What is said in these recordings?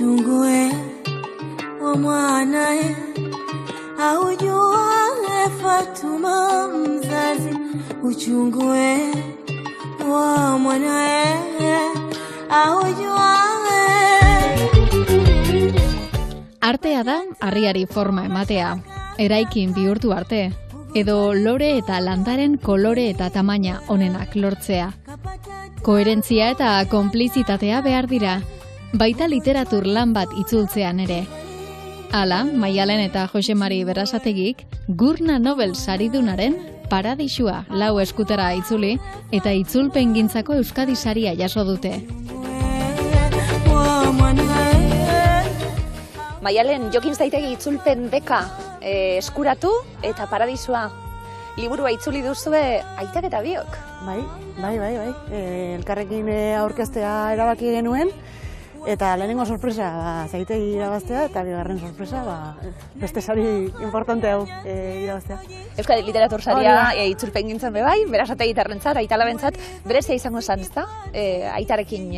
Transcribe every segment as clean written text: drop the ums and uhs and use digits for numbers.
uchungue omwanae aujua Fatuma mzazi, uchungue wa mwanae aujua. Artea da harriari forma ematea, eraikin bihurtu arte, edo lore eta landaren kolore eta tamaina onenak lortzea. Koherentzia eta konplizitatea behar dira, baita literatur lan bat itzultzean ere. Hala, Maialen eta Jose Mari Berasategik Gurna Nobel saridunaren Paradisua lau eskutara itzuli eta itzulpengintzako Euskadi saria jaso dute. Maialen, Jokin Zaitegi itzulpen beka eskuratu eta Paradisua liburua itzuli duzue aitak eta biok. Bai. Elkarrekin aurkeztea erabaki genuen, eta lehenengo sorpresa Zaitegi irabaztea, eta bigarren sorpresa beste sari importante hau irabaztea. Euskadi Literatur saria itzulpen gintzen bebai, Berasategi tarrentzat, aitalabentzat, berezia izango zan, ezta? Aitarekin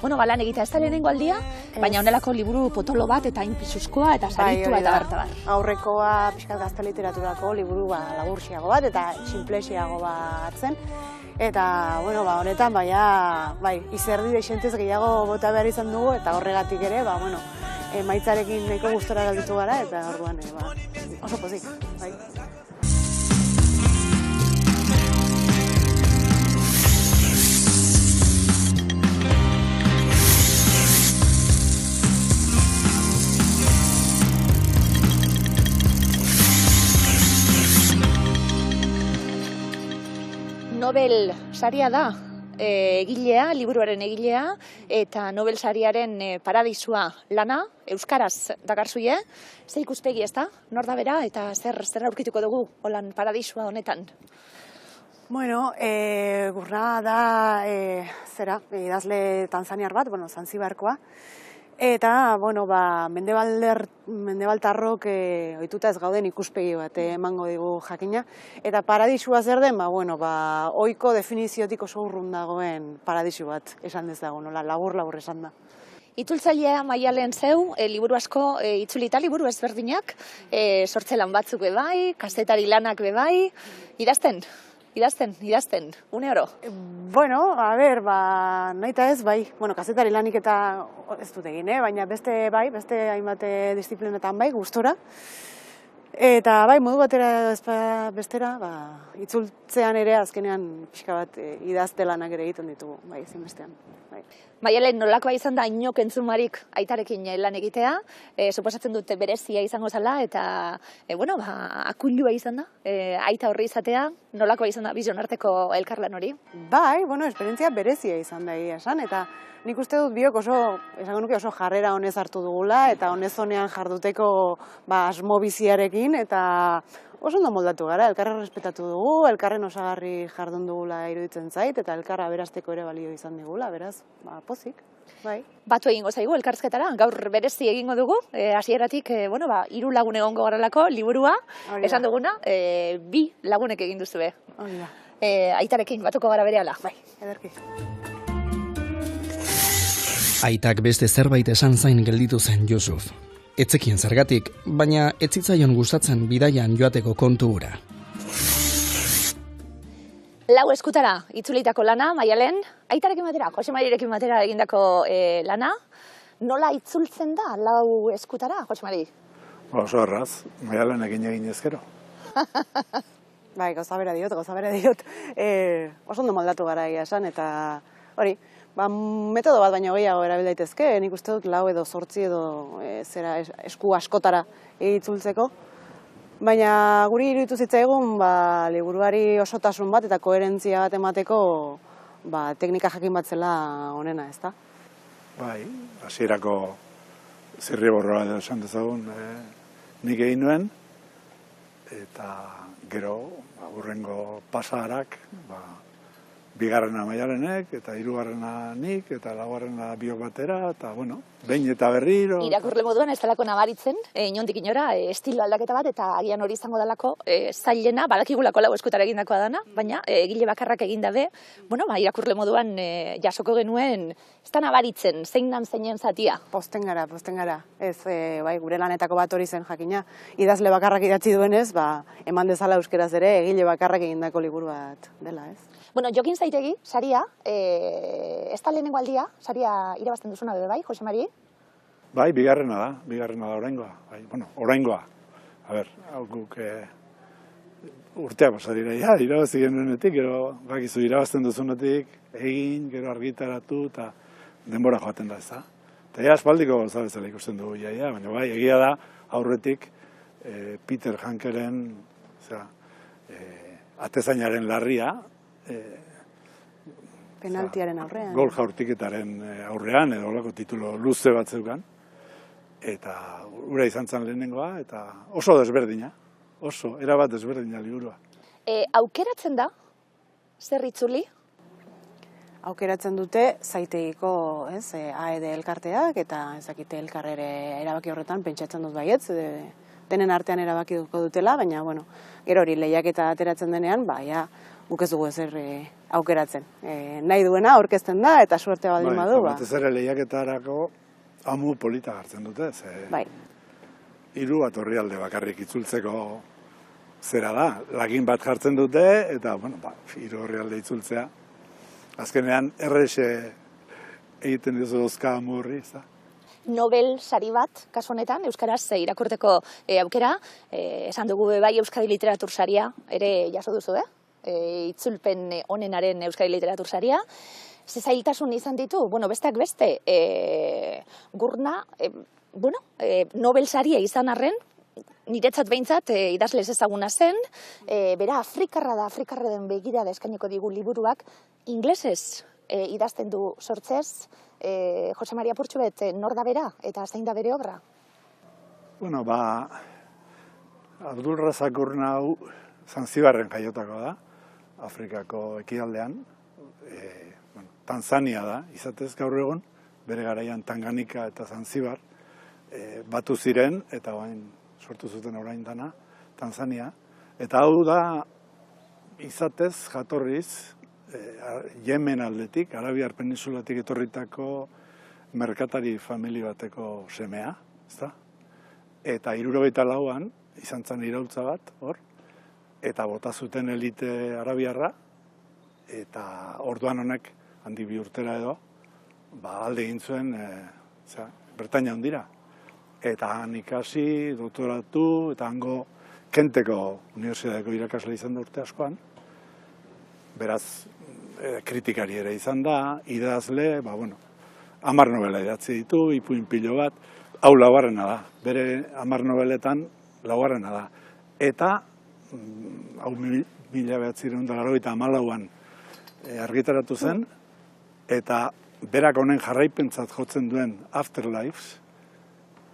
lan egitea ez da lehenengo aldia, baina honelako liburu potolo bat eta inpisuzkoa eta saritua eta bartabar. Aurrekoa pixkat gazte literaturako liburu laburxiago bat eta sinplexiago bat zen. Eta, honetan, izerdi deixentez gehiago bota behar izan dugu, eta horregatik ere, maitzarekin nahiko gustora galditu gara, eta orduan, oso pozik, bai. Nobel saria da egilea, liburuaren egilea, eta Nobel sariaren Paradisua lana, euskaraz dakarzuie. Ze ikuspegi ez da, nor da bera, eta zer aurkituko dugu holan Paradisua honetan? Gurna da, idazle tanzaniar bat, Zanzibarkoa. Eta, mendebaltarrok ohituta ez gauden ikuspegi bat emango digu jakina. Eta Paradisua zer den, ohiko definiziotik oso urrun dagoen paradisu bat esan dezagun, labur esan da. Itzultzailea Maialen zeu, liburu asko itzulita, liburu ezberdinak, sortzelan batzuk bebai, kazetari lanak bebai, idazten, une oro. Nahi eta ez, kazetari lanik eta ez dut egin, baina beste hainbat disiplinetan gustora. Eta modu batera bestera, itzultzean ere azkenean pixka bat idazte lanak ere egiten ditugu, ezinbestean. Maialen, nolakoa izan da inok entzumarik aitarekin lan egitea, suposatzen dute berezia izango zala, eta akuilua izan da, aita horri izatea, nolakoa izan da bizion arteko elkarlan hori? Esperientzia berezia izan da esan, eta nik uste dut biok oso jarrera honez hartu dugula, eta honez honean jarduteko asmo biziarekin, eta oso ondo moldatu gara, elkarra respetatu dugu, elkarren osagarri jardun dugula iruditzen zait, eta elkarra berazteko ere balio izan digula, beraz, pozik. Batu egingo zaigu elkarrizketara, gaur berezi egingo dugu, hasieratik 3 lagun egongo garelako liburua, esan duguna, 2 lagunek egin duzue. Aitarekin batuko gara berehala. Ederki. Aitak beste zerbait esan zain gelditu zen Jusuf. Etzekien zergatik, baina ez zitzaion gustatzen bidaian joateko kontu hura. 4 eskutara itzulitako lana, Maialen, aitarekin batera, Jose Marirekin batera egindako lana. Nola itzultzen da 4 eskutara, Jose Mari? Oso erraz, Maialen egin ezkero. Gauza bera diot. Oso ondo moldatu gara esan, eta hori, metodo bat baina gehiago erabil daitezke, nik uste dut 4 edo 8 edo esku askotara itzultzeko. Baina guri iruditu zitzaigun liburuari osotasun bat eta koherentzia bat emateko teknika jakin bat zela honena, ezta? Hasierako zirriborroa edo esan dezagun nik egin nuen, eta gero hurrengo pasaharak bigarrena Maialenek, eta hirugarrena nik, eta laugarrena biok batera, eta, bueno, behin eta berriro. Irakurle moduan ez delako nabaritzen, inondik inora, estilo aldaketa bat, eta agian hori izango delako zailena, badakigulako lau eskutara egindakoa dana, baina egile bakarrak egin dabe, bueno, irakurle moduan jasoko genuen, ez da nabaritzen, zein nan zeinen zatia. Posten gara. Ez, bai, gure lanetako bat hori zen jakina. Idazle bakarrak idatzi duenez, eman dezala euskeraz ere, egile bakarrak egindako liburu bat dela, ez? Bueno, Jokin Zaitegi, saria, ez da lehenengo aldia, saria irabazten duzuna bebe bai, Jose Mari? Bai, bigarrena da oraingoa. Bai, bueno, oraingoa. A ber, hau guk urteak pasa dira, irabazi genuenetik, gero bakizu irabazten duzunetik, egin, gero argitaratu, eta denbora joaten da, ez da. Eta aspaldiko gauza bezala ikusten dugu, baina bai, egia da, aurretik Peter Hankeren, atezainaren larria, penaltiaren aurrean. Gol jaurtiketaren aurrean, edo olako titulo luze bat zeukan. Eta ura izan zen lehenengoa, eta oso desberdina. Erabat desberdina liburua. Aukeratzen da, zer itzuli? Aukeratzen dute Zaitegiko AED elkarteak, eta ezakite elkarrere erabaki horretan, pentsatzen dut baietz, denen artean erabaki dutela, baina, bueno, gero hori lehiaketa ateratzen denean, guk ez dugu ezer aukeratzen. Nahi duena aurkezten da, eta suerte baldin badu. Batez ere lehiaketarako amu polita hartzen dute. Bai. 3 orrialde bakarrik itzultzeko zera da. Lagin bat jartzen dute, eta, 3 orrialde itzultzea. Azkenean, errexe egiten duzu dozka amu horri, ez da? Nobel sari bat, kasu honetan, euskaraz irakurteko aukera, esan dugu bai Euskadi Literatur saria, ere jaso duzu, itzulpen onenaren Euskadi Literatur saria. Ze zailtasun izan ditu, besteak beste, gurna, Nobel saria izan arren, niretzat behintzat idazle ez ezaguna zen, bera Afrikarraren begirada eskainiko digu liburuak, inglesez idazten du sortzez. Jose Maria Purtxubet, nor da bera eta zein da bere obra? Abdul Razak Gurna hau Zanzibarren jaiotako da, Afrikako ekialdean. Tanzania da, izatez gaur egon, bere garaian Tanganika eta Zanzibar batu ziren, eta sortu zuten orain dana, Tanzania. Eta hau da, izatez jatorriz, Yemen aldetik, Arabiar Peninsulatik etorritako merkatari familia bateko semea, ezta? Eta 74an izan zen iraultza bat, hor, eta bota zuten elite arabiarra, eta orduan honek handi bi urtera edo, alde egin zuen Bretaña handira. Eta han ikasi, doktoratu, eta hango Kenteko unibertsitateko irakasle izan da urte askoan. Beraz, kritikari ere izan da, idazle, 10 novela idatzi ditu, ipuin pilo bat, hau laugarrena da, bere 10 noveletan laugarrena da. Eta, hau 1984an argitaratu zen, eta berak honen jarraipentzat jotzen duen Afterlives,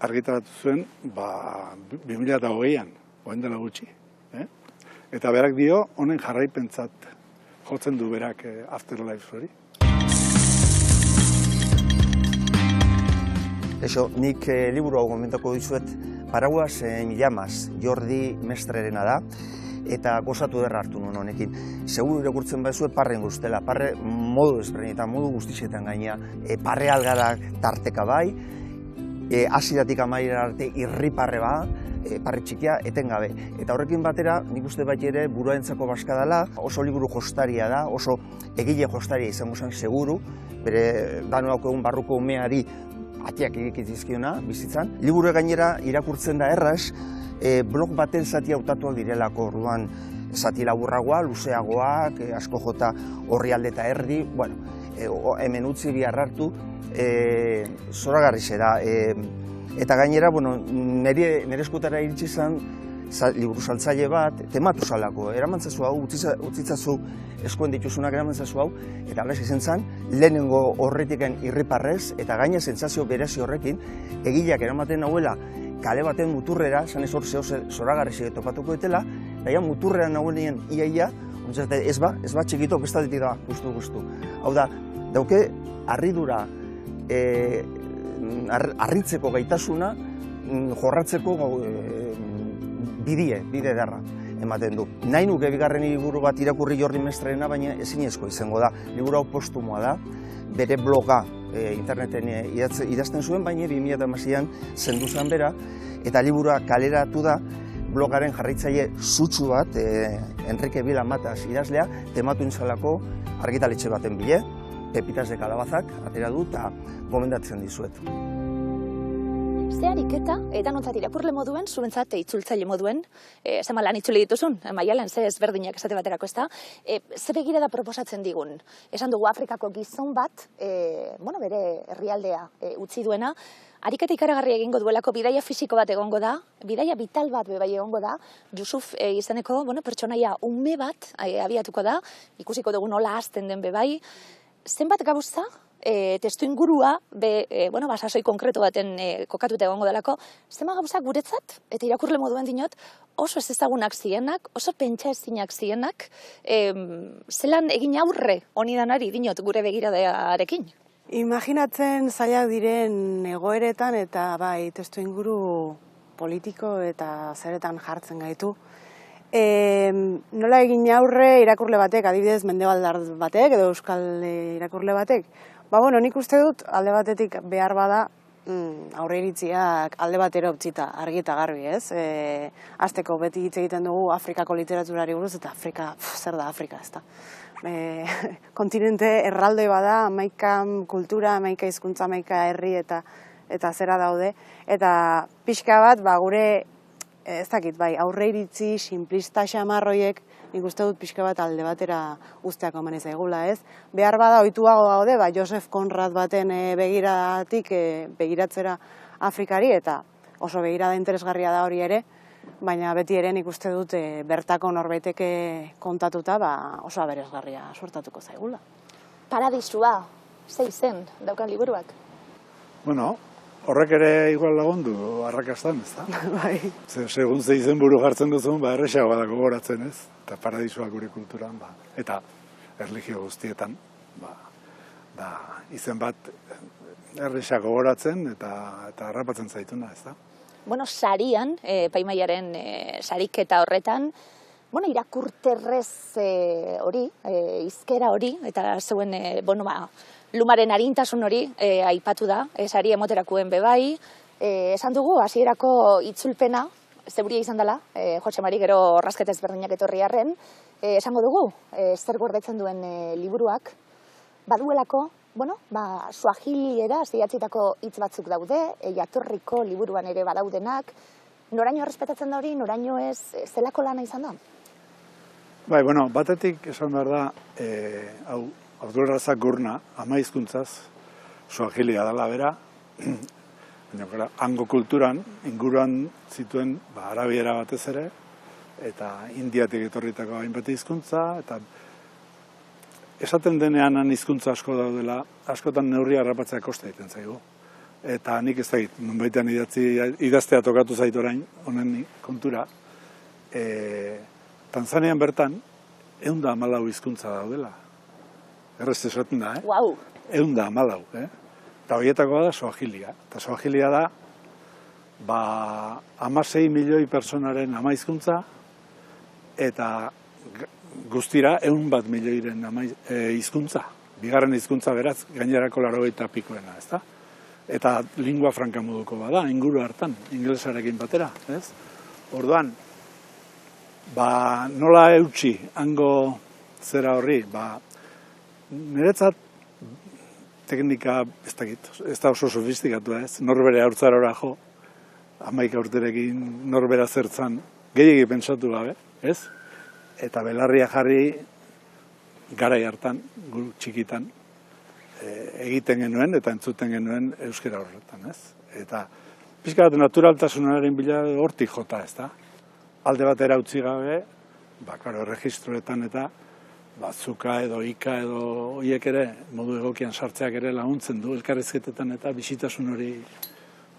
argitaratu zuen 2020an, oen dela gutxi. Eta berak dio honen jarraipentzat jotzen du berak Afterlives hori. Nik liburu hau gomentako dizuet Paraguas en llamas, Jordi Mestrerena da, eta gozatu derra hartu nuen honekin. Seguru irakurtzen baizue parren guztela, parre modu ezberdinetan, modu guztixetan gaina, parre algarak tarteka bai, hasieratik amaierara arte irriparre parre txikia etengabe. Eta horrekin batera, nik uste bat ere buruarentzako baska dela, oso liburu jostaria da, oso egile jostaria izango zen seguru, bere danuako egun barruko umeari atiak egikitizkiona bizitzan. Liburu gainera irakurtzen da erraz, blog baten zati hautatuak direlako, orduan zati laburragoa, luzeagoak, asko jota orrialde eta erdi, hemen utzi bihar hartu, zoragarri zera. Eta gainera, nire eskutara iritsi zen, liburu saltzaile bat, tematu zalako, eramantzazu hau, utzitzazu eskuen dituzunak eramantzazu hau, eta alaz izan zen, lehenengo horretiken irriparrez, eta gaina sentsazio berezi horrekin, egileak eramaten nahuela, kale baten muturrera, zan ez hor zoragarri topatuko etela, eta muturrera nahuenean iaia, Ez ba txikito, bestatetik da, guztu. Hau da, dauke harridura, harritzeko gaitasuna, jorratzeko bide darra ematen du. Nahi nuke bigarren liburu bat irakurri Jordi Mestrena, baina ezinezko izango da. Liburu hau postumoa da, bere bloga interneten idazten zuen, baina 2016an zendu zen bera, eta liburua kaleratu da blogaren jarraitzaile sutsu bat, Enrique Vilamatas idazlea, tematu intzalako argitaletxe baten bile, Pepitas de Kalabazak atera du eta gomendatzen dizuet. Ze ariketa, edanontzat irakurle moduen, zuentzat itzultzaile moduen, zema lan itzuli dituzun, maialen, ze ezberdinak esate baterako, ezta? Ze begirada proposatzen digun? Esan dugu Afrikako gizon bat, bere herrialdea utzi duena, ariketa ikaragarri egingo duelako bidaia fisiko bat egongo da, bidaia vital bat bebai egongo da, Yusuf izeneko pertsonaia ume bat abiatuko da, ikusiko dugu nola hasten den bebai, zenbat gauza, testu ingurua, sasoi konkreto baten kokatuta egongo delako, zenbat gauza guretzat, eta irakurle moduen dinot, oso ez ezagunak zienak, oso pentsa ezinak zienak, zelan egin aurre honi danari dinot gure begiradarekin. Imaginatzen zailak diren egoeretan eta bai, testu inguru politiko eta zeretan jartzen gaitu. Nola egin aurre irakurle batek, adibidez mendebaldar batek edo euskal irakurle batek? Nik uste dut alde batetik behar bada aurre iritziak alde batera utzita argi eta garbi, ez? Azteko beti hitz egiten dugu Afrikako literaturari buruz eta Afrika, zer da Afrika, ez da? Kontinente erraldoi bada, hamaika kultura, hamaika hizkuntza, hamaika herri eta zera daude. Eta pixka bat, gure, ez dakit, aurre iritzi, simplista xamarroiek, nik uste dut pixka bat alde batera uzteako eman zaigula, ez? Behar bada, ohituago gaude, Joseph Conrad baten begiratzera Afrikari, eta oso begirada interesgarria da hori ere, baina beti ere nik uste dut bertako norbaiteke kontatuta oso aberasgarria sortatuko zaigula. Paradisua, ze izen daukan liburuak? Horrek ere igual lagundu arrakastan, ez da? Bai. Segun ze izen buru jartzen duzun, erresagoa da gogoratzen, ez? Eta paradisua gure kulturan, eta erlijio guztietan, izen bat erresago gogoratzen eta harrapatzen zaituna, ez da? Sarian, Paimaiaren sariketa horretan, irakurterrez hori, izkera hori, eta zeuen, lumaren arintasun hori aipatu da, sari emoterakuen bebai, esan dugu, hasierako itzulpena, zeuria izan dela, Jose Mari gero orrazketez berdinak etorri arren, esango dugu, zer gordetzen duen liburuak, baduelako, suahiliera zeiatzitako hitz batzuk daude, jatorriko liburuan ere badaudenak, noraino errespetatzen da hori, noraino ez, zelako lana izan da? Batetik esan behar da, Abdulrazak Gurna, ama hizkuntzaz, suahilia dela bera, hango kulturan, inguruan zituen arabiera batez ere, eta indiatik etorritako hainbat hizkuntza, eta esaten denean hizkuntza asko daudela, askotan neurria harrapatzea kosta egiten zaigu. Eta nik ez dakit, nonbaitean idaztea tokatu zait orain, honen kontura, Tanzanian bertan, 114 hizkuntza daudela. Errez esaten da, Wow. 114, Eta horietakoa da suahilia. Eta suahilia da, 16 milioi personaren ama hizkuntza, eta guztira 101 milioiren hizkuntza. Bigarren hizkuntza beraz, gainerako 80 pikoena, ez da? Eta lingua franka moduko bada, inguru hartan, ingelesarekin batera, ez? Orduan, nola eutxi, hango zera horri, niretzat teknika, ez da oso sofistikatu, ez? Norbere haurtzarora jo, 11 urterekin norbera zertzan, gehiegi pentsatu gabe, ez? Eta belarria jarri garai hartan, gu txikitan, egiten genuen eta entzuten genuen euskara horretan, ez? Eta pixka bat naturaltasunaren bila hortik jota, ez da? Alde batera utzi gabe, erregistroetan eta zuka edo ika edo horiek ere, modu egokian sartzeak ere laguntzen du elkarrizketetan eta bisitasun hori,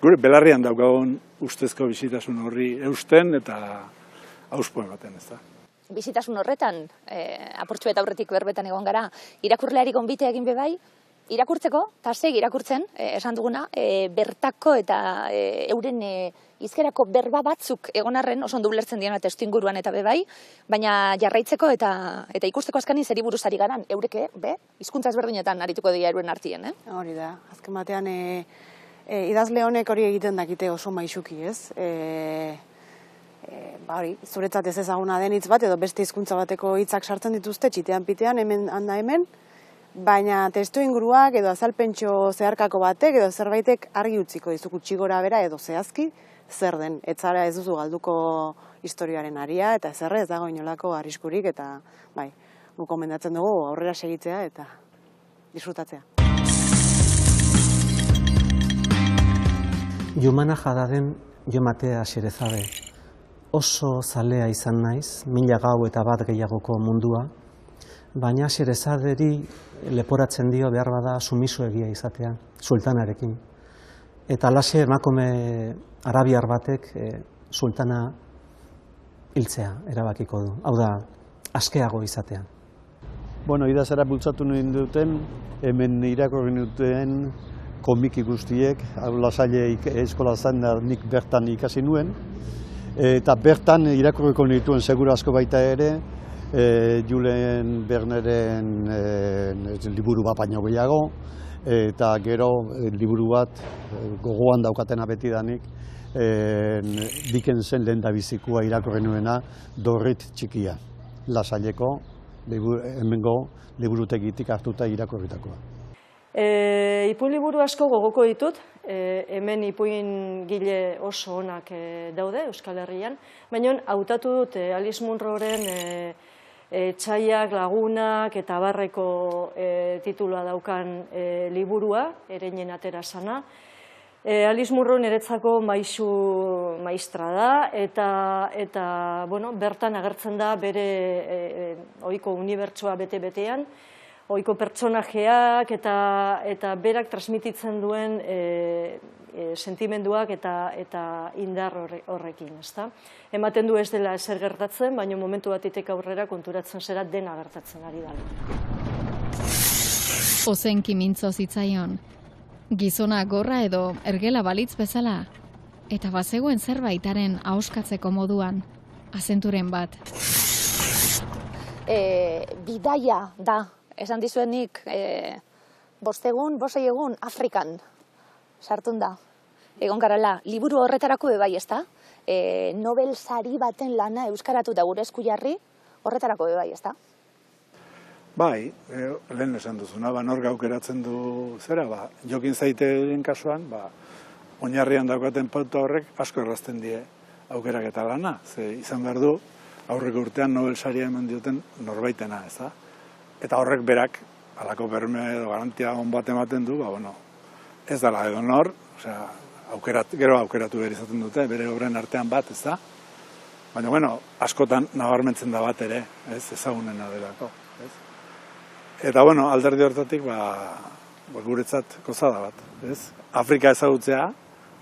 gure belarrian daukagun ustezko bisitasun horri eusten eta auspo ematen, ez da? bizitasun horretan, apurtxu eta aurretik berbetan egon gara, irakurleari gonbite egin bebai, irakurtzeko, eta segi irakurtzen, esan duguna, bertako eta euren izkerako berba batzuk egon arren, oso ondo ulertzen diena testu inguruan eta bebai, baina jarraitzeko eta ikusteko azkanin zeri buruz ari garan, eureke, hizkuntza ezberdinetan arituko dira euren artien, Hori da, azken batean idazle honek hori egiten dakite oso maisuki, ez? Hori, zuretzat ez ezaguna den hitz bat, edo beste hizkuntza bateko hitzak sartzen dituzte, txitean pitean, hemen handa hemen, baina testu inguruak edo azalpentxo zeharkako batek edo zerbaitek argi utziko dizu gutxi gora bera edo zehazki zer den. Ez duzu galduko historiaren aria eta ez dago inolako arriskurik eta bai, guk gomendatzen dugu aurrera segitzea eta disfrutatzea. Jumana jadaden jomatea xerezabe. Oso zalea izan naiz, 1000 gau eta bat gehiagoko mundua, baina xerezaderi leporatzen dio behar bada sumisoegia izatea, sultanarekin. Eta alaxe emakume arabiar batek sultana hiltzea erabakiko du. Hau da, askeago izatea. Bueno, idazara bultzatu nuen duten, hemen irakurri duten komiki guztiek, Lasalle eskola zen nik bertan ikasi nuen, eta bertan irakurriko nituen seguru asko baita ere, Julen Verneren liburu bat baino gehiago, eta gero liburu bat gogoan daukatena betidanik, Dickensen lehendabizikoa irakurri nuena, Dorrit txikia, Lasalleko, hemengo liburutegitik hartuta irakurritakoa. Ipuin liburu asko gogoko ditut, hemen ipuin gile oso onak daude Euskal Herrian, baina hautatu dut Alice Munroren Txaiak, Lagunak eta Barreko titulua daukan liburua, Ereinen atera sana. Alice Munro niretzako maistra da eta bertan agertzen da bere ohiko unibertsoa bete-betean, ohiko pertsonajeak eta berak transmititzen duen sentimenduak eta indar horrekin, ezta? Ematen du ez dela ezer gertatzen, baina momentu batitek aurrera konturatzen zera dena gertatzen ari dela. Ozenki mintzo zitzaion. Gizona gorra edo ergela balitz bezala, eta bazegoen zerbaitaren ahoskatzeko moduan, azenturen bat. Bidaia da, esan dizuenik, 5 egun, 6 egun, Afrikan sartun da. Egon garala, liburu horretarako bebai, ezta? Nobel sari baten lana euskaratu da gure esku jarri, horretarako bebai, ezta? Bai, lehen esan duzuna, nork aukeratzen du zera, Jokin Zaiteren kasuan, oinarrian daukaten pauta horrek asko errazten die aukerak eta lana. Ze izan behar du, aurreko urtean Nobel saria eman dioten norbaitena, ez da? Eta horrek berak, halako berme edo garantia on bat ematen du, ez dela edo nor, gero aukeratu behar izaten dute, bere obren artean bat, ez da? Baina, askotan nabarmentzen da bat ere, ezagunena delako. Eta, alderdi hortatik, guretzat gozada bat, ez? Afrika ezagutzea,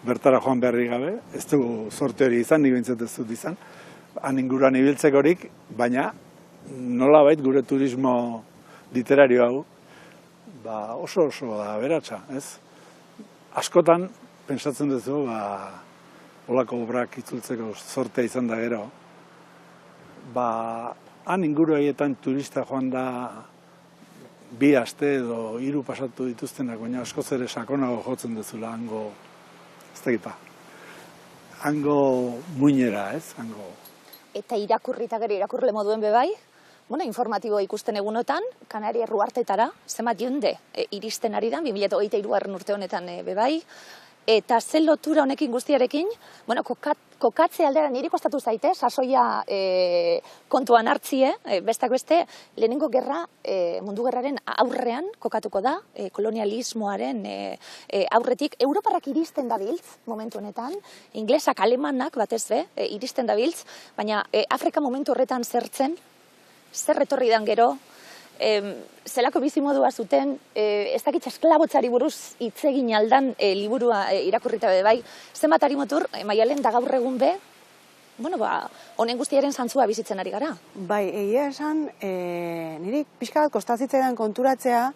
bertara joan beharri gabe, ez du sorte hori izan, nik bintzat ez dut izan, han inguruan ibiltzekorik, baina nolabait gure turismo literario hau, oso da beratxa, ez? Askotan, pentsatzen duzu, olako obrak itzultzeko sortea izan da gero, han inguru haietan turista joan da 2 aste edo 3 pasatu dituztenak, baina askoz ere sakonago jotzen duzula hango, ez dakipa, hango muinera, ez, hango. Eta irakurrita gero irakurle moduen bebai, informatibo ikusten egunotan, Kanariar Ruartetara, zenbat jende iristen ari da, 2023 urte honetan bebai, eta zen lotura honekin guztiarekin, kokatze aldera niri kostatu zaite, sasoia kontuan hartzie, bestak beste, lehenengo gerra, mundu gerraren aurrean kokatuko da, kolonialismoaren aurretik, Europarrak iristen dabiltz, momentu honetan, inglesak, alemanak batez be, iristen dabiltz, baina Afrika momentu horretan zertzen, zer etorri dan gero, zelako bizimodua zuten, ez dakitza esklabotzari buruz hitzegin aldan liburua irakurrita be bai, zenbat harimotur, Maialen da gaur egun be, honen guztiaren zantzua bizitzen ari gara. Bai, egia esan, niri pixka bat kostazitzaidan konturatzea,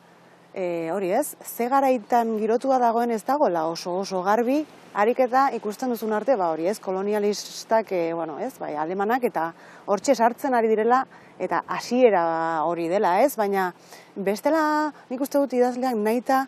hori ez, ze garaitan girotua dagoen ez dagoela oso garbi, ariketa ikusten duzun arte, hori ez, kolonialistak, alemanak eta hortxe sartzen ari direla, eta hasiera hori dela ez, baina bestela nik uste dut idazleak nahita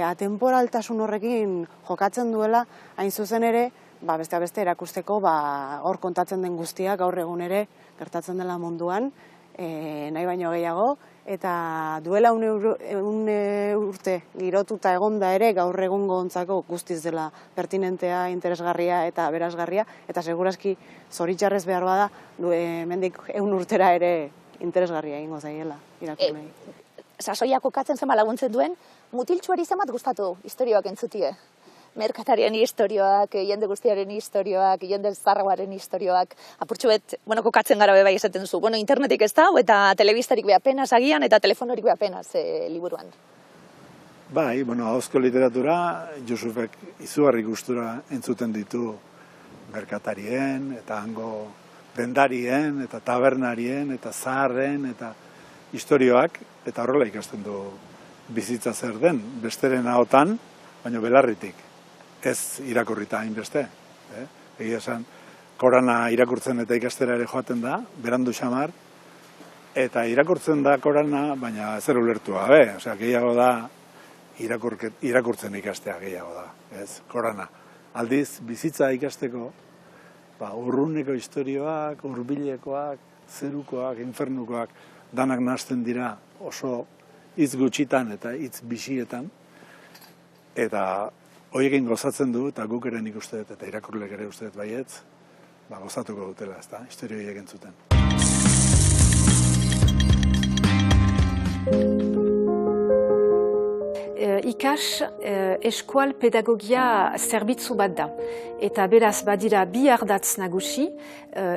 atemporaltasun horrekin jokatzen duela, hain zuzen ere, beste erakusteko hor kontatzen den guztia gaur egun ere gertatzen dela munduan, nahi baino gehiago, eta duela urte girotuta egonda ere gaur egun gontzako guztiz dela pertinentea, interesgarria eta berazgarria, eta segurazki zoritxarrez behar bada, mendik 100 urtera ere interesgarria egingo zaiela irakurlei. Sasoia kokatzen zema laguntzen duen, mutiltxuari zemat gustatu historioak entzutie? Merkatarien historioak, jende guztiaren historioak, jende zarragoaren historioak, apurtxo bet, kokatzen gara bai esaten duzu. Internetik ez da, eta telebistarik beha penaz agian, eta telefonorik beha penaz liburuan. Bai, ahozko literatura, Josufek izugarri gustura entzuten ditu merkatarien, eta hango dendarien, eta tabernarien, eta zaharren, eta historioak, eta horrela ikasten du bizitza zer den, besteren ahotan, baina belarritik. Ez irakurrita hainbeste. Egia esan, Korana irakurtzen eta ikastera ere joaten da, berandu xamar, eta irakurtzen da Korana, baina zer ulertu gabe. Gehiago da, irakurtzen ikastea gehiago da, Korana. Aldiz, bizitza ikasteko, urruneko historioak, hurbilekoak, zerukoak, infernukoak, danak nahasten dira oso hitz gutxitan eta hitz bisietan, eta horiekin gozatzen du, eta guk ere nik uste dut, eta irakurlek ere uste dut baietz, gozatuko dutela, ez da, historio horiek entzuten. Ikas eskual pedagogia zerbitzu bat da. Eta beraz badira bi ardatz nagusi,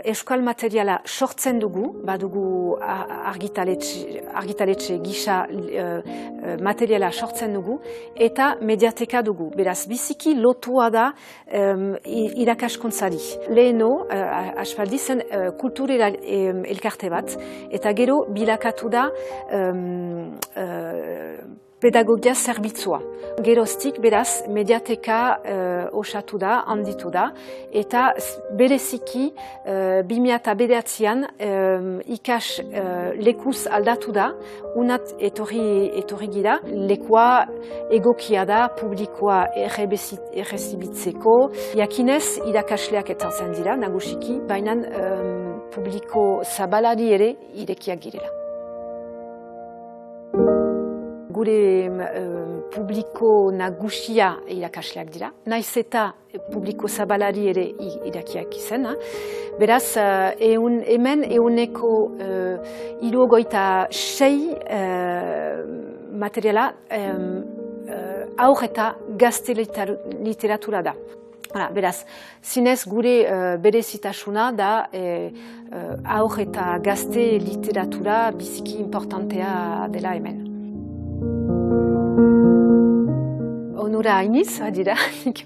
eskual materiala sortzen dugu, badugu argitaletxe gisa materiala sortzen dugu, eta mediateka dugu. Beraz biziki lotua da irakaskuntzari. Leheno, aspaldi zen kulturera elkarte bat, eta gero bilakatu da pedagogia zerbitzua. Geroztik, beraz, mediateka osatu da, handitu da, eta bereziki 2009an ikas lekuz aldatu da, unat etorri gira, lekua egokia da, publikoa errezibitzeko, jakinez irakasleak etortzen dira, nagusiki, baina publiko zabalari ere irekiak girela. Gure publiko nagusia irakasleak dira, naiz eta publiko zabalari ere irakiak izan. Beraz, hemen euneko 76 materiala haur eta gazte literatura da. Beraz, zinez gure berezitasuna da haur eta gazte literatura biziki importantea dela hemen. Onura hainiz, badira, nik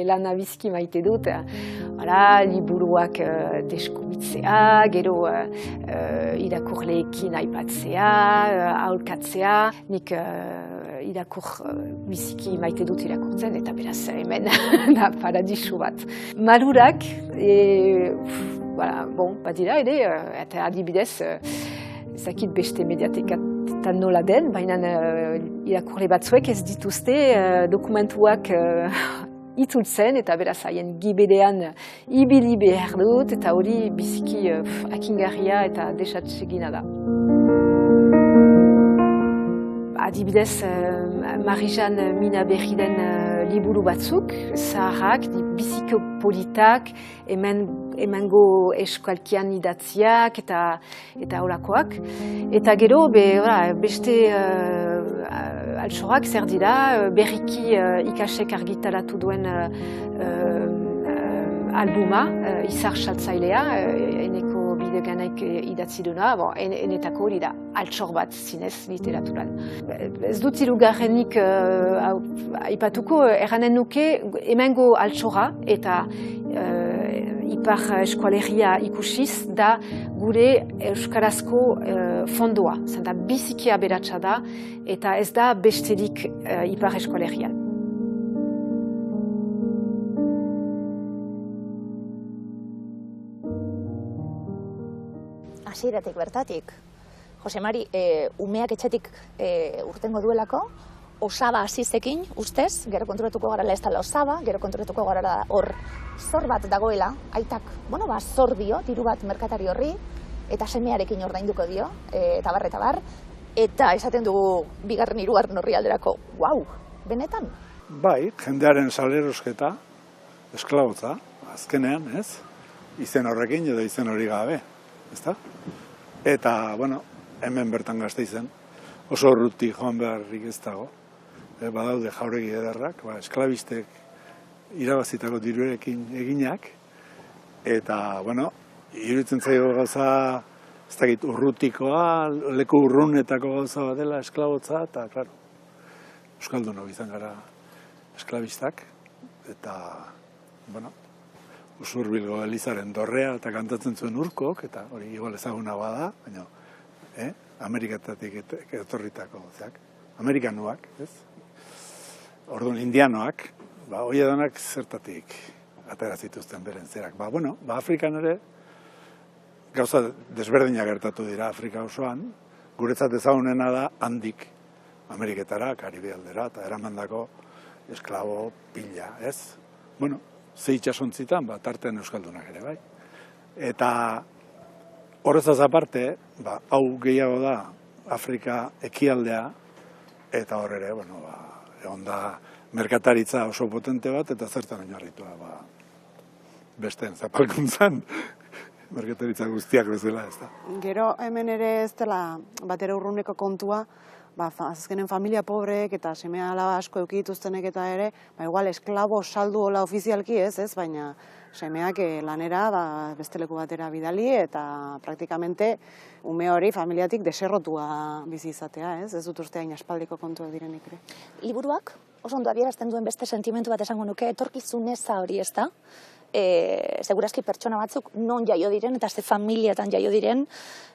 lana biziki maite dut, liburuak deskubitzea, gero irakurleekin aipatzea, aholkatzea, nik irakur biziki maite dut irakurtzen, eta beraz hemen da paradisu bat. Malurak, badira ere, eta adibidez, ezakit beste mediatekat nola den, baina irakurle batzuek ez dituzte dokumentuak itzultzen, eta beraz haien gibedean ibili behar dut, eta hori biziki akingarria eta desatsegina da. Adibidez, Marijan Minaberriren liburu batzuk, zaharrak, biziko politak, emango eskualkian idatziak eta horakoak. Eta gero, beste altxorak zer dira, berriki ikasek argitaratu duen albuma, Izar Saltzailea, eneko bideganaik idatzi duna, enetako hori da, altxor bat zinez literaturan. Ez dut hirugarrenik aipatuko, erranen nuke, emango altxora eta Ipar eskualegia ikusiz da gure euskarazko fondoa. Da biziki aberatsa da eta ez da besterik Ipar eskualegian. Hasieratik bertatik, Jose Mari, umeak etxetik urtengo duelako, osaba hasizekin, ustez, gero konturatuko garala ez dela osaba, gero konturatuko garala hor zor bat dagoela, aitak, zor dio, diru bat merkatari horri, eta semearekin ordainduko dio, eta bar, eta esaten dugu bigarren hirugarren horri alderako, wow, benetan? Bai, jendearen salerosketa, esklabotza, azkenean, ez? Izen horrekin edo izen hori gabe, ezta? Eta, hemen bertan Gasteizen, oso urruti joan beharrik ez dago. Badaude jauregi ederrak, esklabistek irabazitako diruekin eginak, eta, iruditzen zaio gauza, ez dakit, urrutikoa, leku urrunetako gauza bat dela esklabotza, eta, klaro, euskaldunok izan gara esklabistak, eta, Usurbilgo Elizaren dorrea eta kantatzen zuen Urkok, eta hori igual ezaguna bada, baina Ameriketatik etorritako zeak, amerikanuak, ez? Orduan indianoak, hori edanak zertatik atera zituzten beren zerak. Afrikan ere gauza desberdinak gertatu dira Afrika osoan, guretzat ezagunena da handik Ameriketara, Karibe aldera, eta eramandako esklabo pila, ez? Ze itxasontzitan, tartean euskaldunak ere, bai. Eta horrezaz aparte, hau gehiago da Afrika ekialdea, eta hor ere, egon da merkataritza oso potente bat, eta zertan oinarritua, besteen zapalkuntzan, merkataritza guztiak bezala, ez da. Gero hemen ere ez dela batera urruneko kontua, azkenen familia pobreek eta semea alaba asko eukituztenek eta ere, igual esklabo saldu hola ofizialki ez, baina semeak lanera beste leku batera bidali eta praktikamente ume hori familiatik deserrotua bizi izatea, ez dut uste hain aspaldiko kontuak direnik ere. Liburuak, oso ondo adierazten duen beste sentimentu bat esango nuke, etorkizuneza hori ez da, segurazki pertsona batzuk non jaio diren eta ze familiatan jaio diren,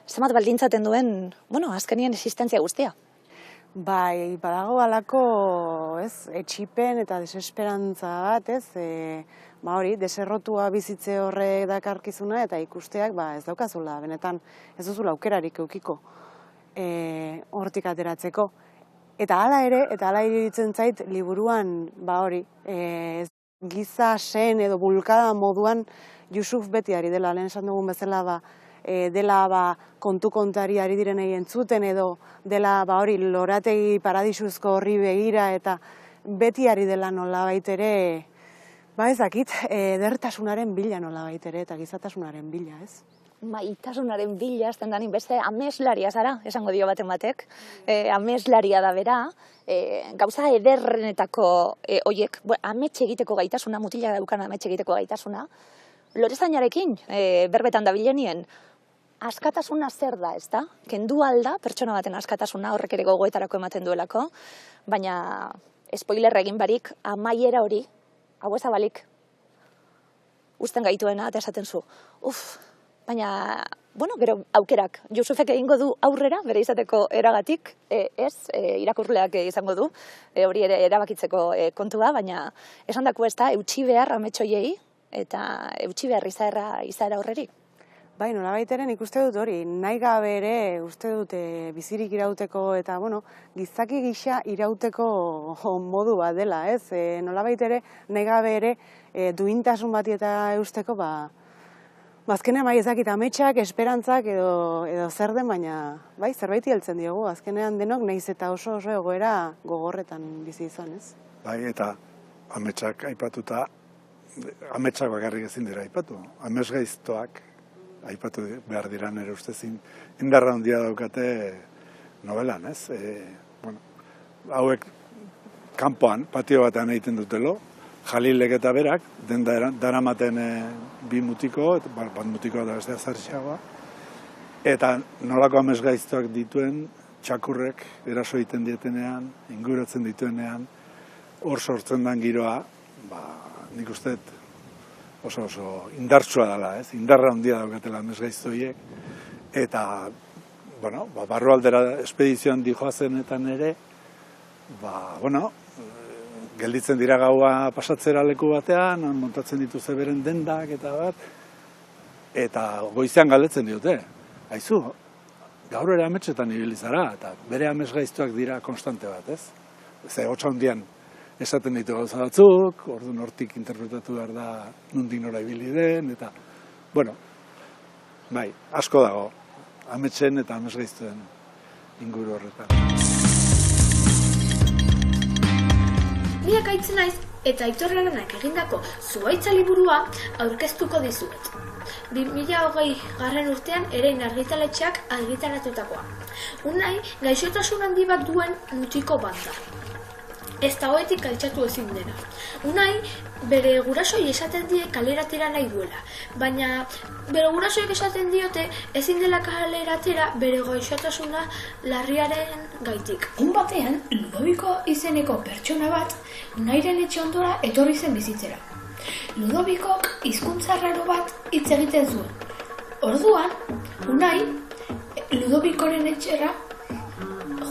zemat baldintzaten duen, azkenien existentzia guztia. Bai, badago alako, etxipen eta desesperantza bat, hori, deserrotua bizitze horrek dakarkizuna eta ikusteak, ez daukazula, benetan ez duzula aukerarik eukiko hortik ateratzeko. Eta hala ere, iruditzen zait, liburuan, hori, giza sen edo bulkada moduan Yusuf beti ari dela, lehen esan dugun bezala, dela kontu kontari ari direnei entzuten edo dela hori lorategi paradisuzko horri begira eta beti ari dela nolabait ere, ezakit, edertasunaren bila nolabait ere eta gizatasunaren bila, ez? Maitasunaren bila, azten danin beste ameslaria zara, esango dio baten batek, ameslaria da bera, gauza ederrenetako oiek, amets egiteko gaitasuna, mutila daukan amets egiteko gaitasuna, Lorezainarekin, berbetan da bilenien, askatasuna zer da, ez da? Kendu alda, pertsona baten askatasuna horrek ere gogoetarako ematen duelako, baina spoilerra egin barik, amaiera hori, hau ezabalik, uzten gaituena, eta esaten zu, baina, gero aukerak, Jusufek egingo du aurrera, bere izateko eragatik, irakurleak izango du, hori ere erabakitzeko kontua, baina esan dako ez da, eutxi behar ametsoiei, eta eutxi behar izaera horreri. Bai, nolabait ere nik uste dut hori, nahi gabe ere uste dut bizirik irauteko eta, gizaki gisa irauteko modu bat dela, ez? Nolabait ere, nahi gabe ere duintasun bati eta eusteko, azkenean ezakit ametsak, esperantzak edo zer den, baina zerbaiti heltzen diogu, azkenean denok nahiz eta oso egoera gogorretan bizi izan, ez? Bai, eta ametsak aipatuta, ametsak bakarrik ezin dira aipatu. Amesgaiztoak aipatu behar dira nire ustezin indarra handia daukate novelan, ez? Hauek kanpoan, patio batean egiten dutelo, Jalilek eta berak, den daramaten bi mutiko, bat mutiko eta bestea zartxagoa, eta nolako amesgaiztoak dituen txakurrek eraso egiten dietenean, inguratzen dituenean, hor sortzen den giroa, nik uste oso indartsua dela, ez? Indarra handia daukatela amesgaiztoiek, eta, bueno, barrualdera espedizioan dijoazenetan ere, gelditzen dira gaua pasatzera leku batean, montatzen dituzte beren dendak eta bat, eta goizean galdetzen diote, aizu, gaur ere ametsetan ibili zara, eta bere amesgaiztuak dira konstante bat, ez? Ze, hotxa handian esaten ditu gauza batzuk, orduan hortik interpretatu behar da nondik nora ibili den, eta, bueno, bai, asko dago, ametsen eta amesgaiztuen inguru horretan. Ni Akaitzen naiz eta Aitor Laranak egindako Zuhaitza liburua aurkeztuko dizuet. 2020 urtean Erein argitaletxeak argitaratutakoa. Unai gaixotasun handi bat duen mutiko bat da. Ez dagoetik altxatu ezin dena. Unai bere gurasoi esaten die kaleratera nahi duela, baina bere gurasoek esaten diote ezin dela kaleratera bere gaixotasuna larriaren gaitik. Un batean, Ludoviko izeneko pertsona bat Unairen etxe ondora etorri zen bizitzera. Ludovikok hizkuntza raro bat hitz egiten zuen. Orduan, Unai Ludovikoren etxera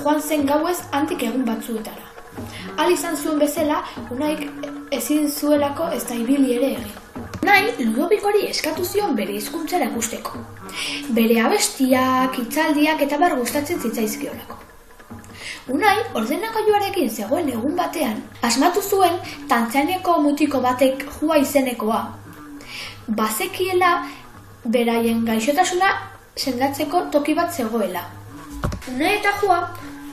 joan zen gauez handik egun batzuetara. Hal izan zuen bezala, Unaik ezin zuelako ez da ibili ere egin. Unai Ludovikori eskatu zion bere hizkuntza erakusteko. Bere abestiak, hitzaldiak eta bar gustatzen zitzaizkiolako. Unai ordenagailuarekin zegoen egun batean, asmatu zuen Tanzaniako mutiko batek Jua izenekoa. Bazekiela beraien gaixotasuna sendatzeko toki bat zegoela. Unai eta Jua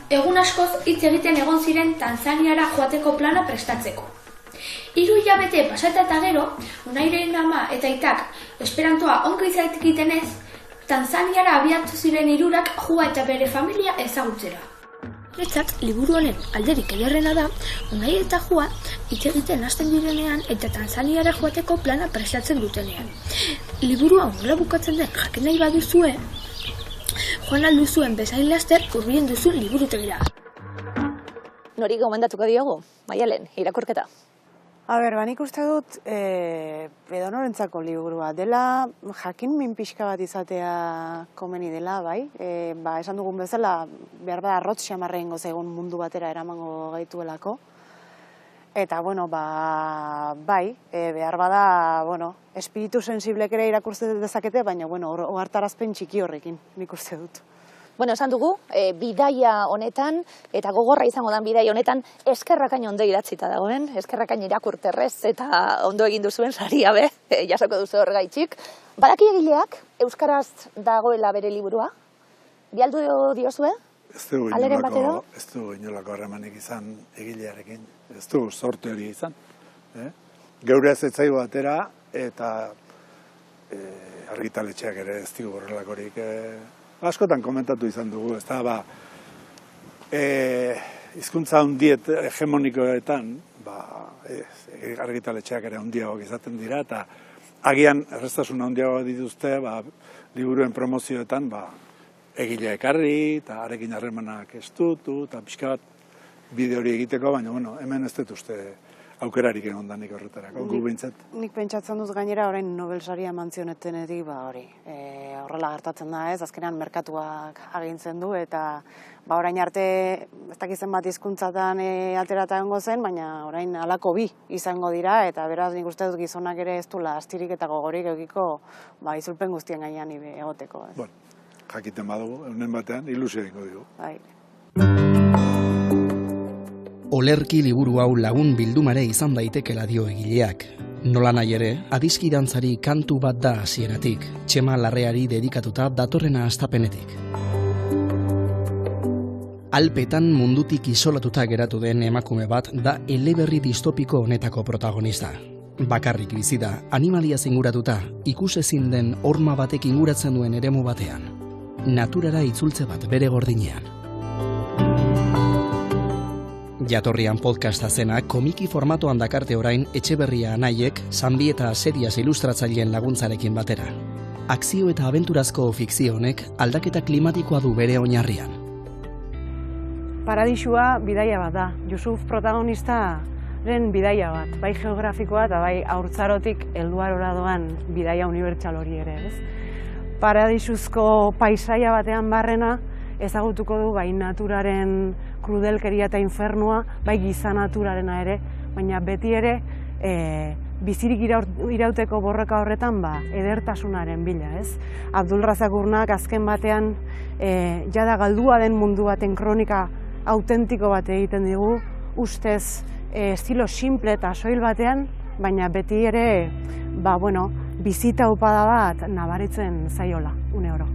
egun askoz hitz egiten egon ziren Tanzaniara joateko plana prestatzeko. 3 hilabete pasata eta gero, Unairen ama eta aitak esperantoa ongi izatekitenez, Tanzaniara abiatu ziren hirurak Jua eta bere familia ezagutzera. Niretzat, liburu honen alderik ederrena da, Unai eta Jua hitz egiten hasten direnean eta Tanzaniara joateko plana prestatzen dutenean. Liburua nola bukatzen den jakin nahi baduzue, joan alduzuen bezain laster hurbilen duzun liburutegira. Nori gomendatuko diogu, Maialen, irakurketa? Nik uste dut edonorentzako liburua dela, jakin min pixka bat izatea komeni dela, bai? Esan dugun bezala, behar bada arrotz xamarra ingo zegoen mundu batera eramango gaituelako. Eta, bai, behar bada, espiritu sensiblek ere irakurtze dezakete, baina, ohartarazpen txiki horrekin, nik uste dut. Esan dugu, bidaia honetan, eta gogorra izango den bidaia honetan, eskerrakain ondo idatzita dagoen, eskerrakain irakurterrez eta ondo egin duzuen saria be, jasoko duzu horregaitxik. Badaki egileak, euskaraz dagoela bere liburua? Bialdu diozue? Ez du inolako harremanik izan egilearekin, ez du sorte hori izan. Geure ez etzaigu batera, eta argitaletxeak ere ez digu horrelakorik askotan komentatu izan dugu, ez da, hizkuntza hundiet hegemonikoetan, argitaletxeak ere hundiagoak izaten dira, eta agian erreztasuna hundiagoak dituzte, liburuen promozioetan, egilea ekarri, eta arekin harremanak estutu, eta pixka bat bide hori egiteko, baina, hemen ez dut uste aukerarik egon danik horretarako, gu bintzat. Nik pentsatzen dut gainera orain Nobel saria mantzionetenetik, horrela gertatzen da ez, azkenean merkatuak agintzen du, eta orain arte, ez dakizen bat hizkuntzatan aterata egongo zen, baina orain halako bi izango dira, eta beraz nik uste dut gizonak ere ez duela astirik eta gogorik egiko izulpen guztien gainean egoteko. Jakiten badugu, honen batean, ilusio egingo dugu. Olerki liburu hau lagun bildumare izan daitekela dio egileak. Nola nahi ere, adiskidantzari kantu bat da hasieratik, Txema Larreari dedikatuta datorrena hastapenetik. Alpetan mundutik isolatuta geratu den emakume bat da eleberri distopiko honetako protagonista. Bakarrik bizi da, animalia zinguratuta, ikusezin den horma batek inguratzen duen eremu batean. Naturara itzultze bat bere gordinean. Jatorrian podcasta zena komiki formatoan dakarte orain Etxeberria Anaiek Sanbi eta Serias ilustratzaileen laguntzarekin batera. Akzio eta abenturazko fikzio honek aldaketa klimatikoa du bere oinarrian. Paradisua bidaia bat da. Yusuf protagonista ren bidaia bat, bai geografikoa eta bai haurtzarotik helduarora doan bidaia unibertsal hori ere, ez? Paradisuzko paisaia batean barrena ezagutuko du bai naturaren krudelkeria eta infernua, bai giza naturarena ere, baina beti ere bizirik irauteko borroka horretan edertasunaren bila, ez? Abdul Razak Gurnak azken batean jada galdua den mundu baten kronika autentiko bat egiten digu, ustez estilo simple eta soil batean, baina beti ere bizita upada bat nabaritzen zaiola, une oro.